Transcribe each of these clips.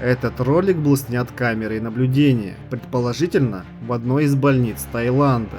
Этот ролик был снят камерой наблюдения, предположительно в одной из больниц Таиланда.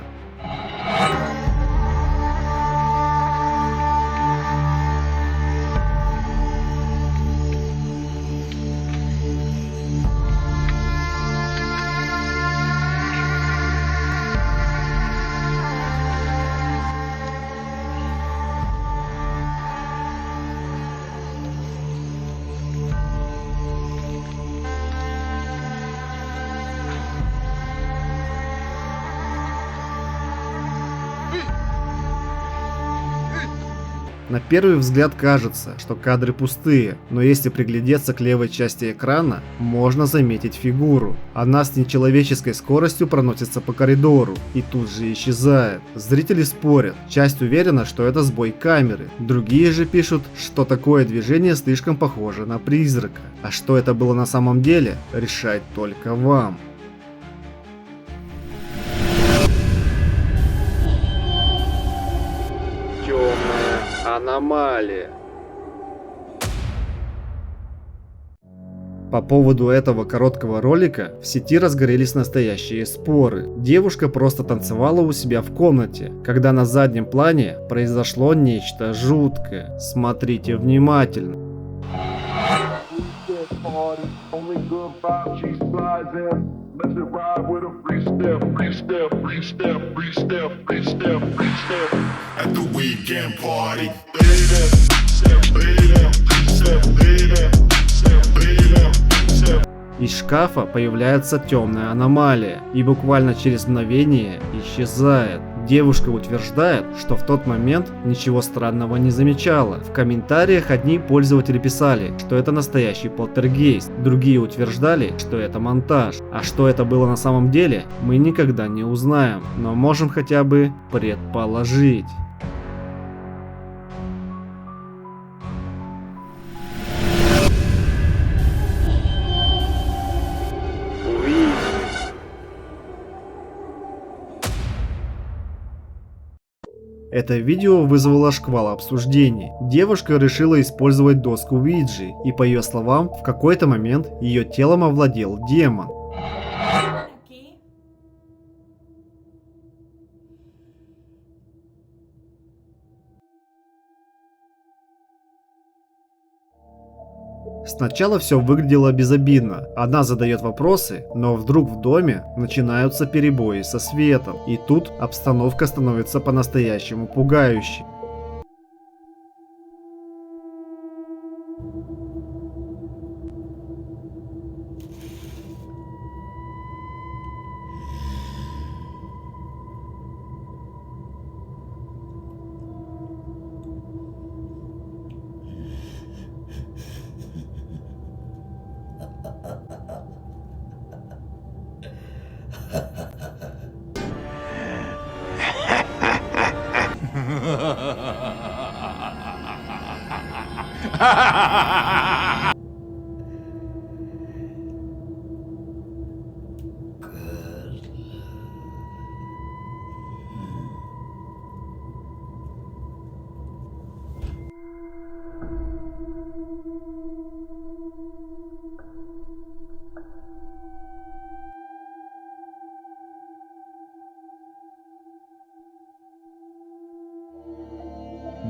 На первый взгляд кажется, что кадры пустые, но если приглядеться к левой части экрана, можно заметить фигуру. Она с нечеловеческой скоростью проносится по коридору и тут же исчезает. Зрители спорят, часть уверена, что это сбой камеры, другие же пишут, что такое движение слишком похоже на призрака. А что это было на самом деле, решать только вам. Аномалия. По поводу этого короткого ролика в сети разгорелись настоящие споры. Девушка просто танцевала у себя в комнате, когда на заднем плане произошло нечто жуткое. Смотрите внимательно. At the weekend party. Из шкафа появляется темная аномалия и буквально через мгновение исчезает. Девушка утверждает, что в тот момент ничего странного не замечала. В комментариях одни пользователи писали, что это настоящий полтергейст, другие утверждали, что это монтаж. А что это было на самом деле, мы никогда не узнаем, но можем хотя бы предположить. Это видео вызвало шквал обсуждений. Девушка решила использовать доску Уиджи, и по ее словам, в какой-то момент ее телом овладел демон. Сначала все выглядело безобидно. Она задает вопросы, но вдруг в доме начинаются перебои со светом. И тут обстановка становится по-настоящему пугающей.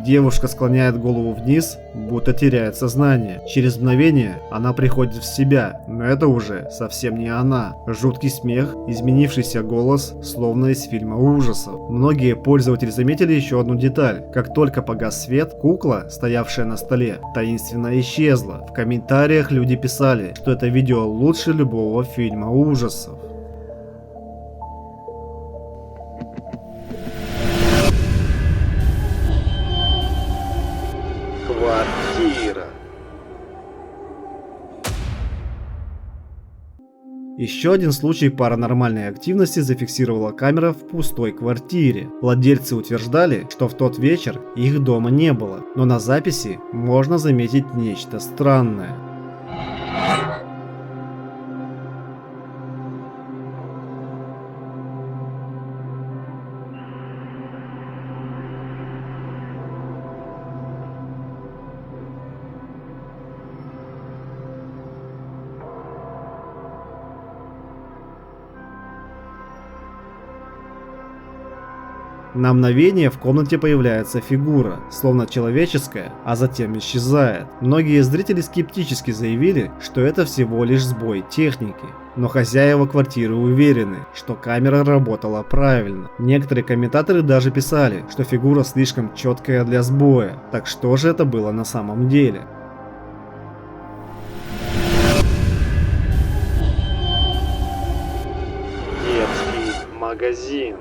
Девушка склоняет голову вниз, будто теряет сознание. Через мгновение она приходит в себя, но это уже совсем не она. Жуткий смех, изменившийся голос, словно из фильма ужасов. Многие пользователи заметили еще одну деталь. Как только погас свет, кукла, стоявшая на столе, таинственно исчезла. В комментариях люди писали, что это видео лучше любого фильма ужасов. Квартира. Еще один случай паранормальной активности зафиксировала камера в пустой квартире. Владельцы утверждали, что в тот вечер их дома не было, но на записи можно заметить нечто странное. На мгновение в комнате появляется фигура, словно человеческая, а затем исчезает. Многие зрители скептически заявили, что это всего лишь сбой техники. Но хозяева квартиры уверены, что камера работала правильно. Некоторые комментаторы даже писали, что фигура слишком четкая для сбоя. Так что же это было на самом деле? Детский магазин.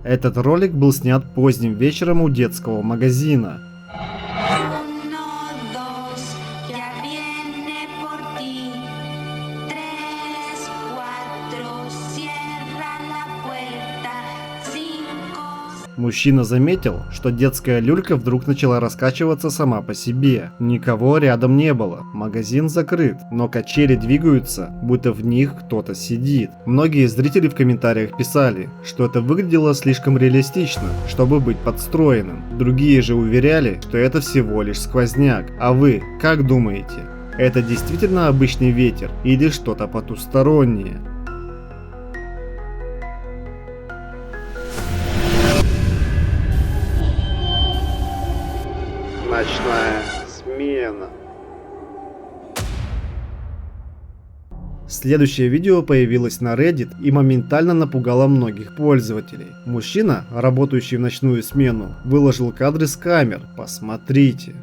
Этот ролик был снят поздним вечером у детского магазина. Мужчина заметил, что детская люлька вдруг начала раскачиваться сама по себе. Никого рядом не было, магазин закрыт, но качели двигаются, будто в них кто-то сидит. Многие зрители в комментариях писали, что это выглядело слишком реалистично, чтобы быть подстроенным. Другие же уверяли, что это всего лишь сквозняк. А вы как думаете? Это действительно обычный ветер или что-то потустороннее? Ночная смена. Следующее видео появилось на Reddit и моментально напугало многих пользователей. Мужчина, работающий в ночную смену, выложил кадры с камер. Посмотрите.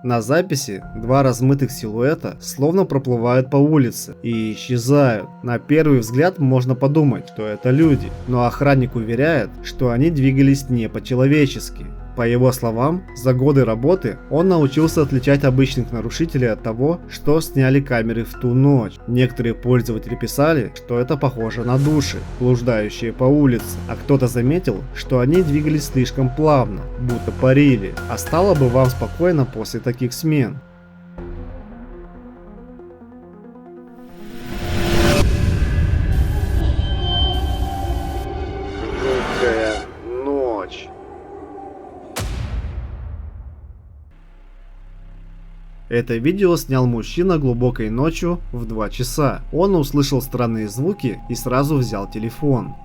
На записи два размытых силуэта словно проплывают по улице и исчезают. На первый взгляд можно подумать, что это люди, но охранник уверяет, что они двигались не по-человечески. По его словам, за годы работы он научился отличать обычных нарушителей от того, что сняли камеры в ту ночь. Некоторые пользователи писали, что это похоже на души, блуждающие по улице, а кто-то заметил, что они двигались слишком плавно, будто парили. А стало бы вам спокойно после таких смен? Жуткая ночь. Это видео снял мужчина глубокой ночью в 2 часа. Он услышал странные звуки и сразу взял телефон.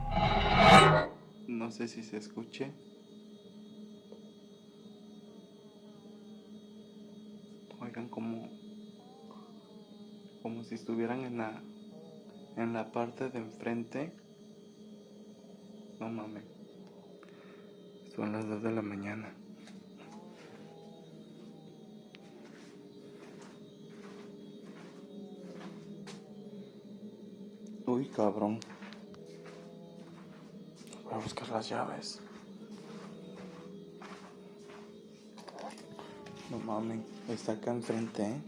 No sé si se escuche. Oigan como si estuvieran en la parte de enfrente. No mames. Son las 2 de la mañana. Uy, cabrón. Voy a buscar las llaves. No mames, está acá enfrente, ¿eh?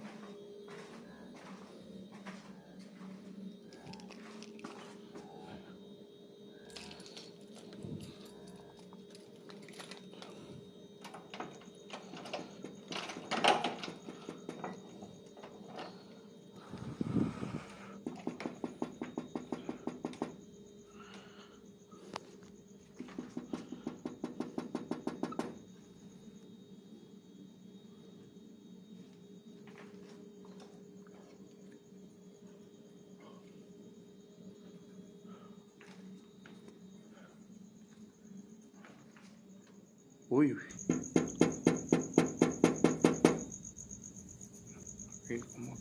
Uy, uy. Sí, como...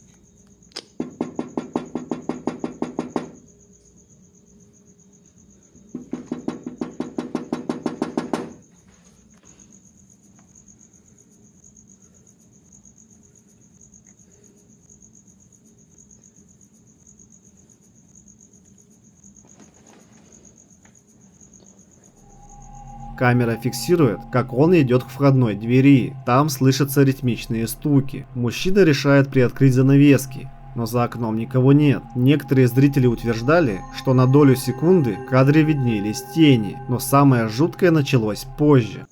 Камера фиксирует, как он идет к входной двери. Там слышатся ритмичные стуки. Мужчина решает приоткрыть занавески, но за окном никого нет. Некоторые зрители утверждали, что на долю секунды в кадре виднелись тени, но самое жуткое началось позже.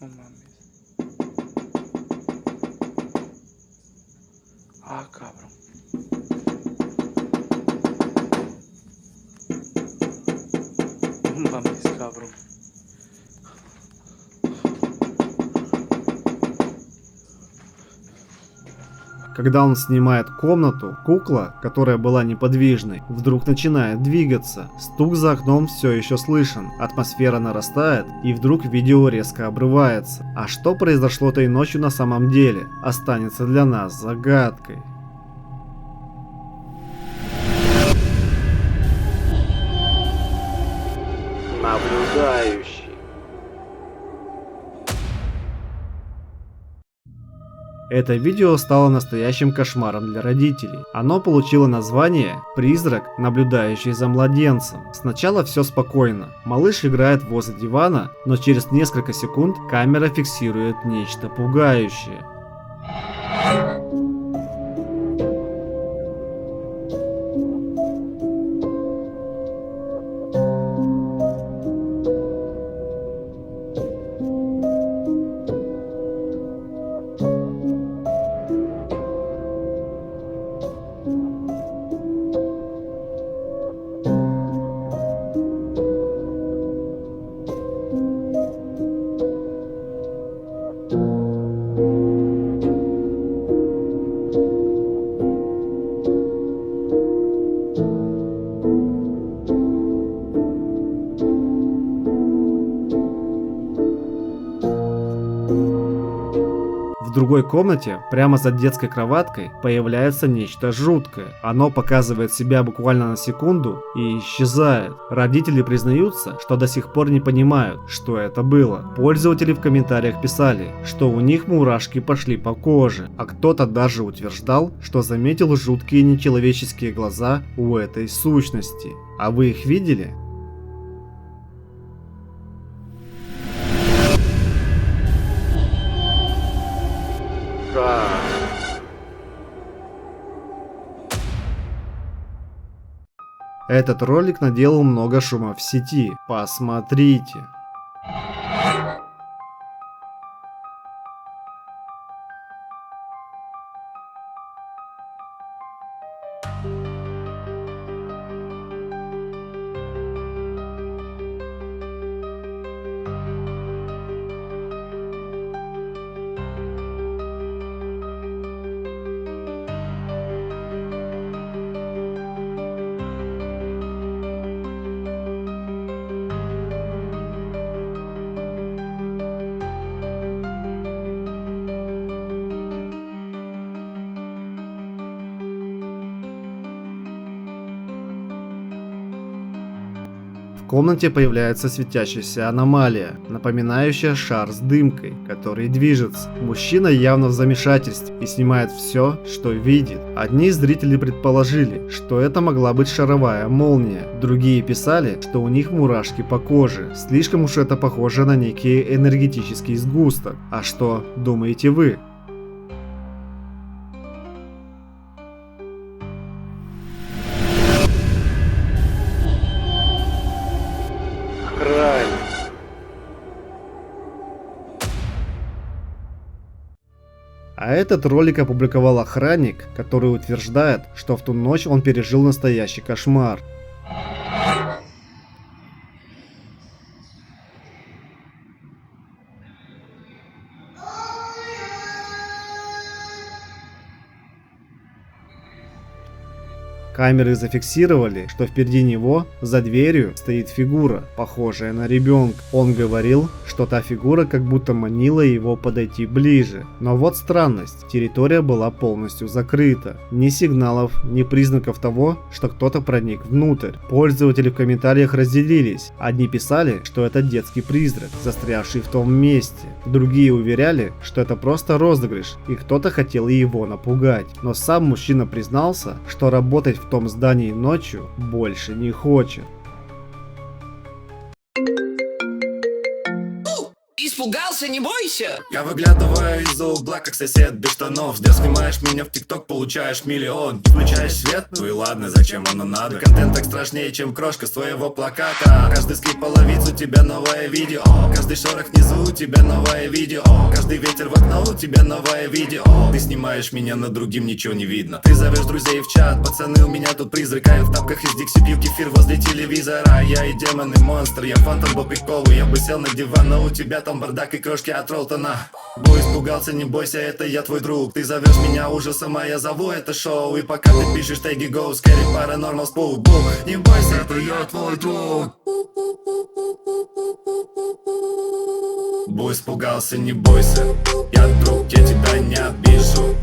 No mames. Ah, cabrón. No mames, cabrón. Когда он снимает комнату, кукла, которая была неподвижной, вдруг начинает двигаться. Стук за окном все еще слышен, атмосфера нарастает, и вдруг видео резко обрывается. А что произошло той ночью на самом деле, останется для нас загадкой. Наблюдающий. Это видео стало настоящим кошмаром для родителей. Оно получило название «Призрак, наблюдающий за младенцем». Сначала все спокойно. Малыш играет возле дивана, но через несколько секунд камера фиксирует нечто пугающее. В другой комнате, прямо за детской кроваткой, появляется нечто жуткое. Оно показывает себя буквально на секунду и исчезает. Родители признаются, что до сих пор не понимают, что это было. Пользователи в комментариях писали, что у них мурашки пошли по коже, а кто-то даже утверждал, что заметил жуткие нечеловеческие глаза у этой сущности. А вы их видели? Этот ролик наделал много шума в сети. Посмотрите. В комнате появляется светящаяся аномалия, напоминающая шар с дымкой, который движется. Мужчина явно в замешательстве и снимает все, что видит. Одни зрители предположили, что это могла быть шаровая молния. Другие писали, что у них мурашки по коже. Слишком уж это похоже на некий энергетический сгусток. А что думаете вы? А этот ролик опубликовал охранник, который утверждает, что в ту ночь он пережил настоящий кошмар. Камеры зафиксировали, что впереди него, за дверью, стоит фигура, похожая на ребенка. Он говорил, что та фигура как будто манила его подойти ближе. Но вот странность, территория была полностью закрыта. Ни сигналов, ни признаков того, что кто-то проник внутрь. Пользователи в комментариях разделились. Одни писали, что это детский призрак, застрявший в том месте. Другие уверяли, что это просто розыгрыш, и кто-то хотел его напугать. Но сам мужчина признался, что работать в том здании ночью больше не хочет. Испугался, не бойся. Я выглядываю из-за угла, как сосед без штанов. Где снимаешь меня в ТикТок, получаешь миллион. Включаешь свет? Ну и ладно, зачем оно надо? Контент так страшнее, чем крошка с твоего плаката. Каждый скрип половиц у тебя новое видео. Каждый шорох внизу у тебя новое видео. Каждый ветер в окно у тебя новое видео. Ты снимаешь меня, над другим ничего не видно. Ты зовешь друзей в чат, пацаны, у меня тут призрак. А я в тапках из Дикси пью кефир возле телевизора. Я и демон, и монстр, я фантом по приколу. Я бы сел на диван, но у тебя там бардак и крошки от Ролтона. Бой испугался, не бойся, это я твой друг. Ты зовешь меня ужасом, а я зову это шоу. И пока ты пишешь теги Go, Scary, Paranormal, Spook, Boom, не бойся, это я твой друг. Бой испугался, не бойся, я друг, я тебя не обижу.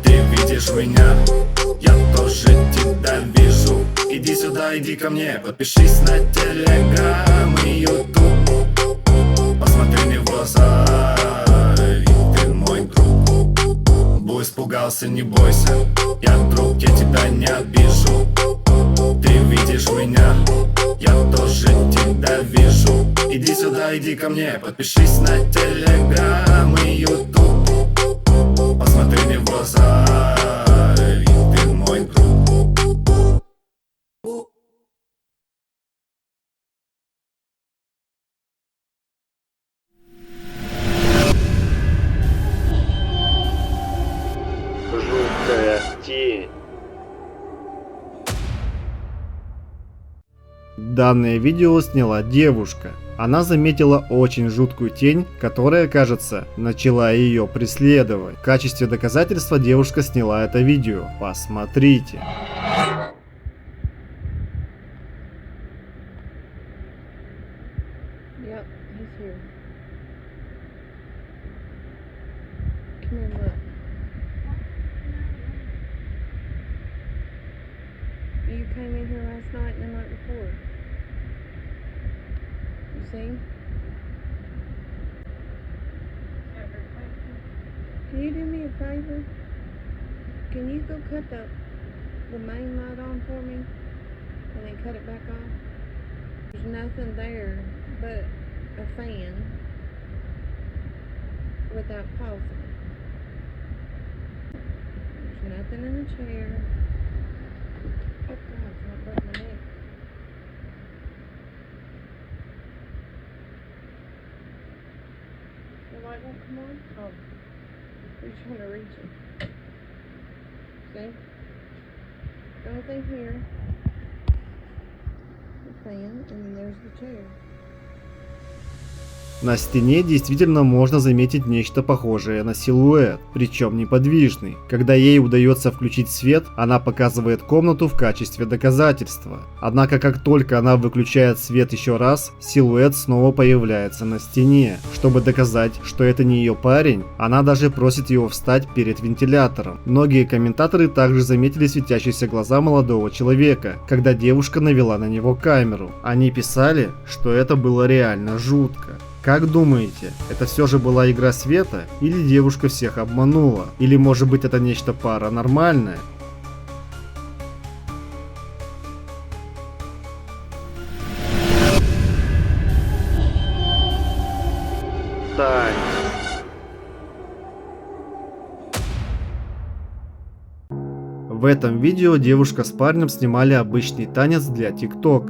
Ты видишь меня, я тоже тебя вижу. Иди сюда, иди ко мне, подпишись на Телеграм и Ютуб. Посмотри мне в глаза, ведь ты мой друг. Бой испугался, не бойся, я друг, я тебя не обижу. Ты видишь меня, я тоже тебя вижу. Иди сюда, иди ко мне, подпишись на Телеграм и Ютуб. Посмотри мне в глаза, ведь ты мой друг. Жуткая тень. Данное видео сняла девушка. Она заметила очень жуткую тень, которая, кажется, начала ее преследовать. В качестве доказательства девушка сняла это видео. Посмотрите. Yep, he's here. Come here, look. You came in here last night and the night before. You see? Can you do me a favor? Can you go cut the main light on for me and then cut it back off? There's nothing there but a fan without pausing. There's nothing in the chair. Oh God, it's not breaking my neck. The light won't come on? Oh. You're trying to reach it. See? The only thing here, the fan, and then there's the chair. На стене действительно можно заметить нечто похожее на силуэт, причем неподвижный. Когда ей удается включить свет, она показывает комнату в качестве доказательства. Однако как только она выключает свет еще раз, силуэт снова появляется на стене. Чтобы доказать, что это не ее парень, она даже просит его встать перед вентилятором. Многие комментаторы также заметили светящиеся глаза молодого человека, когда девушка навела на него камеру. Они писали, что это было реально жутко. Как думаете, это все же была игра света, или девушка всех обманула? Или может быть это нечто паранормальное? В этом видео девушка с парнем снимали обычный танец для ТикТок.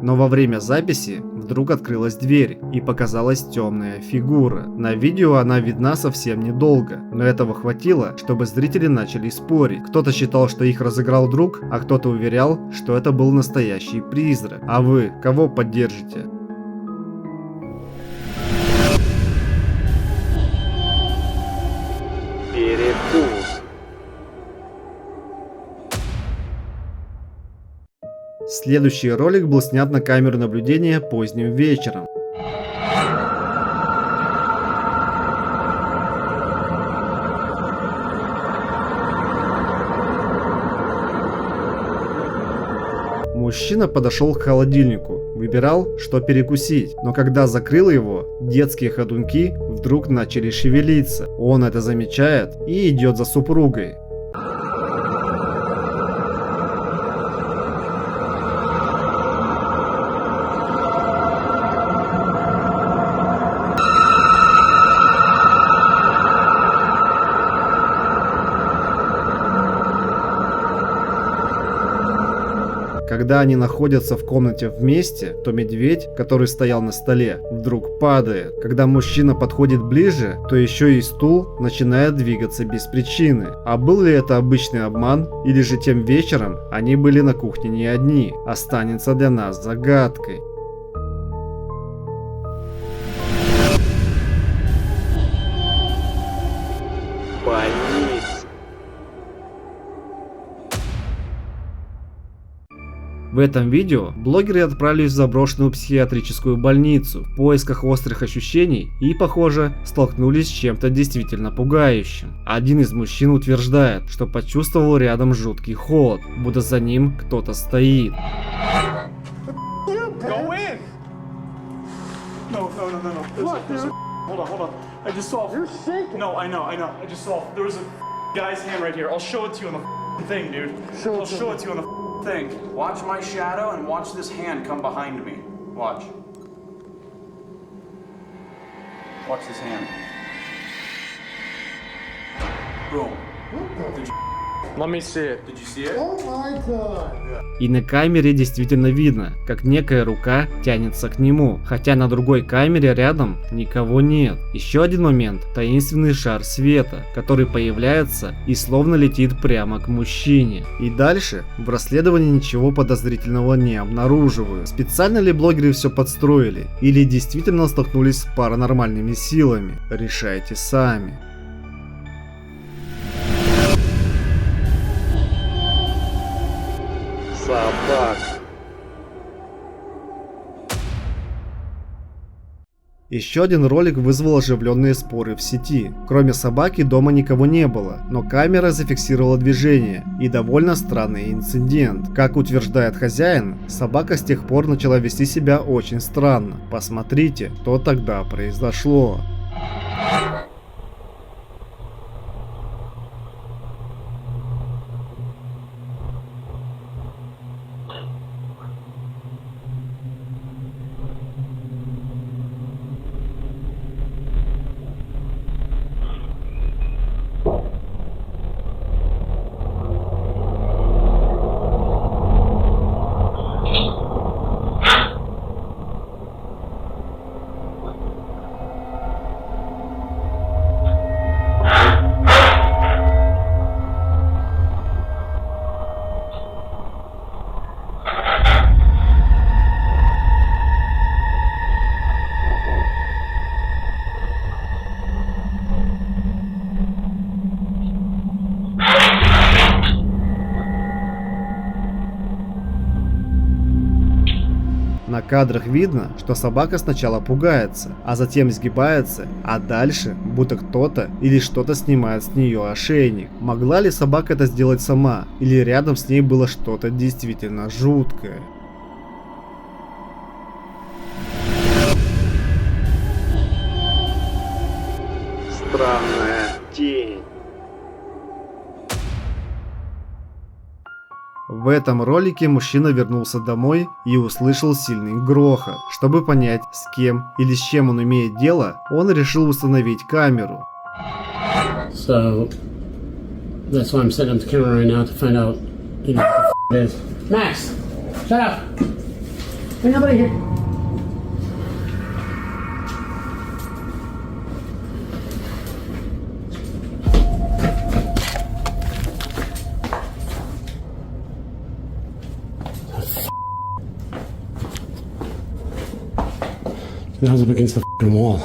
Но во время записи вдруг открылась дверь и показалась темная фигура. На видео она видна совсем недолго, но этого хватило, чтобы зрители начали спорить. Кто-то считал, что их разыграл друг, а кто-то уверял, что это был настоящий призрак. А вы кого поддержите? Перекус. Следующий ролик был снят на камеру наблюдения поздним вечером. Мужчина подошел к холодильнику, выбирал, что перекусить, но когда закрыл его, детские ходунки вдруг начали шевелиться. Он это замечает и идет за супругой. Когда они находятся в комнате вместе, то медведь, который стоял на столе, вдруг падает. Когда мужчина подходит ближе, то еще и стул начинает двигаться без причины. А был ли это обычный обман, или же тем вечером они были на кухне не одни, останется для нас загадкой. В этом видео блогеры отправились в заброшенную психиатрическую больницу в поисках острых ощущений и, похоже, столкнулись с чем-то действительно пугающим. Один из мужчин утверждает, что почувствовал рядом жуткий холод, будто за ним кто-то стоит. Go in! No. Hold on. I just saw. You're shaking. No, I know. I just saw. There was a guy's hand right here. I'll show it to you on the thing, dude. I'll show it to you on the thing. Watch my shadow and watch this hand come behind me. Watch. Watch this hand. Boom. Let me see it. Did you see it? И на камере действительно видно, как некая рука тянется к нему, хотя на другой камере рядом никого нет. Еще один момент – таинственный шар света, который появляется и словно летит прямо к мужчине. И дальше в расследовании ничего подозрительного не обнаруживаю. Специально ли блогеры все подстроили, или действительно столкнулись с паранормальными силами? Решайте сами. Собак. Еще один ролик вызвал оживленные споры в сети. Кроме собаки дома никого не было, но камера зафиксировала движение и довольно странный инцидент. Как утверждает хозяин, собака с тех пор начала вести себя очень странно. Посмотрите, что тогда произошло. На кадрах видно, что собака сначала пугается, а затем сгибается, а дальше будто кто-то или что-то снимает с нее ошейник. Могла ли собака это сделать сама, или рядом с ней было что-то действительно жуткое? Странная тень. В этом ролике мужчина вернулся домой и услышал сильный грохот. Чтобы понять, с кем или с чем он имеет дело, он решил установить камеру. So that's why I'm setting up the camera right now to find out, you know, what the f it is. Max, shut up. Ain't nobody here. That was up against the f***ing wall.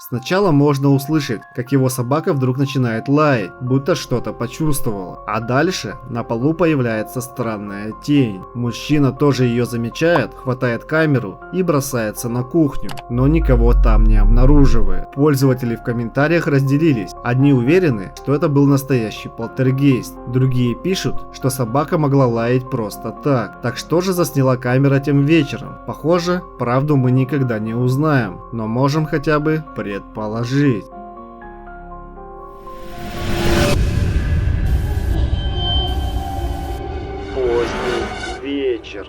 Сначала можно услышать, как его собака вдруг начинает лаять, будто что-то почувствовала. А дальше на полу появляется странная тень. Мужчина тоже ее замечает, хватает камеру и бросается на кухню, но никого там не обнаруживает. Пользователи в комментариях разделились. Одни уверены, что это был настоящий полтергейст. Другие пишут, что собака могла лаять просто так. Так что же засняла камера тем вечером? Похоже, правду мы никогда не узнаем, но можем хотя бы предположить. Поздний вечер.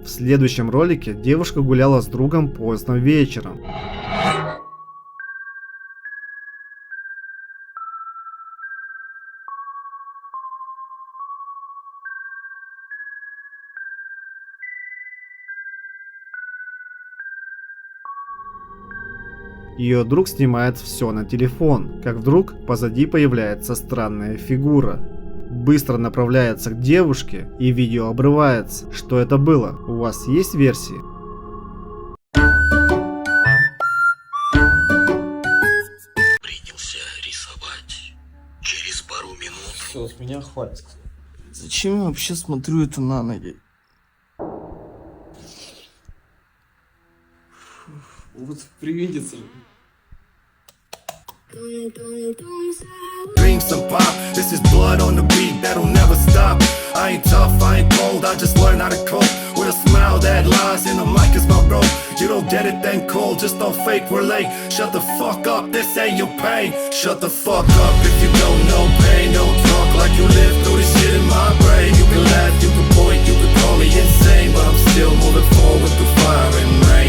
В следующем ролике девушка гуляла с другом поздно вечером. Ее друг снимает все на телефон, как вдруг позади появляется странная фигура. Быстро направляется к девушке, и видео обрывается. Что это было? У вас есть версии? Принялся рисовать. Через пару минут. Все, с меня хватит. Зачем я вообще смотрю это на ноги? Вот привидится. Drink some pop, this is blood on the beat that'll never stop. I ain't tough, I ain't cold, I just learned how to cope with a smile that lies in the mic is my rope. You don't get it, then cold, just don't fake relate. Shut the fuck up, this ain't your pain. Shut the fuck up if you don't know pain. Don't talk like you live through this shit in my brain. You can laugh, you can point, you can call me insane, but I'm still moving forward through fire and rain.